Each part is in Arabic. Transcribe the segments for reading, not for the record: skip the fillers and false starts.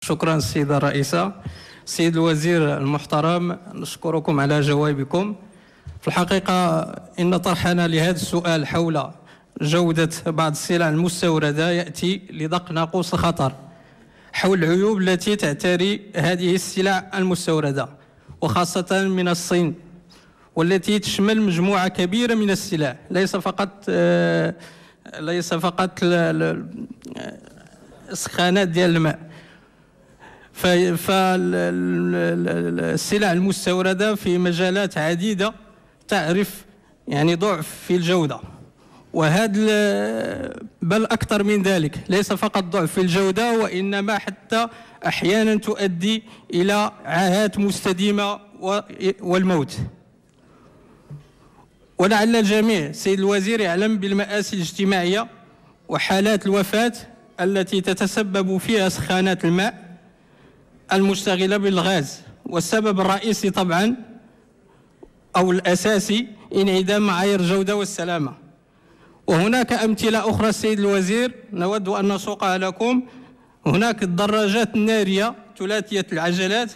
شكرا السيدة الرئيسة. سيد الوزير المحترم، نشكركم على جوابكم. في الحقيقة إن طرحنا لهذا السؤال حول جودة بعض السلع المستوردة يأتي لدق ناقوس الخطر حول العيوب التي تعتري هذه السلع المستوردة، وخاصة من الصين، والتي تشمل مجموعة كبيرة من السلع، ليس فقط السخانات ديال الماء. فالسلع المستوردة في مجالات عديدة تعرف يعني ضعف في الجودة، بل أكثر من ذلك، ليس فقط ضعف في الجودة، وإنما حتى أحيانا تؤدي إلى عاهات مستديمة والموت. ولعل الجميع سيد الوزير يعلم بالمآسي الاجتماعية وحالات الوفاة التي تتسبب فيها سخانات الماء المشتغلة بالغاز، والسبب الرئيسي طبعا أو الأساسي انعدام معايير الجودة والسلامة. وهناك أمثلة أخرى سيد الوزير نود أن نسوقها لكم. هناك الدراجات النارية ثلاثية العجلات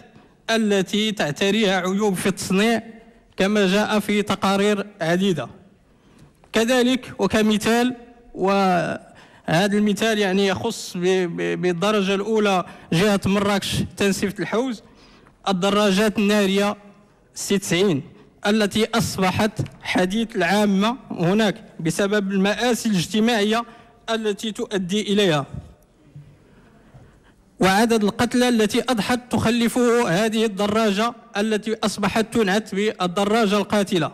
التي تعتريها عيوب في التصنيع كما جاء في تقارير عديدة. كذلك وكمثال، وهذا المثال يعني يخص بالدرجة الأولى جهة مراكش تنسيف الحوز، الدراجات النارية C90 التي أصبحت حديث العامة هناك بسبب المآسي الاجتماعية التي تؤدي إليها، وعدد القتلى التي أضحت تخلفه هذه الدراجة التي أصبحت تنعت بالدراجة القاتلة،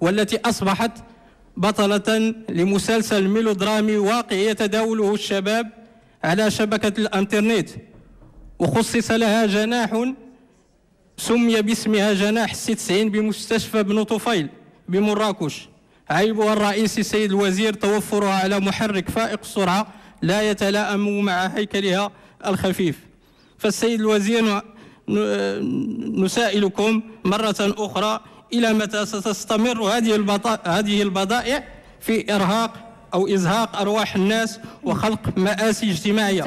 والتي أصبحت بطلة لمسلسل ميلودرامي واقعي يتداوله الشباب على شبكة الإنترنت، وخصص لها جناح سمي باسمها جناح C90 بمستشفى بن طفيل بمراكش. عيبها الرئيسي سيد الوزير توفرها على محرك فائق السرعة لا يتلائم مع هيكلها الخفيف. فالسيد الوزير نسائلكم مرة أخرى، إلى متى ستستمر هذه البضائع في إرهاق أو إزهاق أرواح الناس وخلق مآسي اجتماعية؟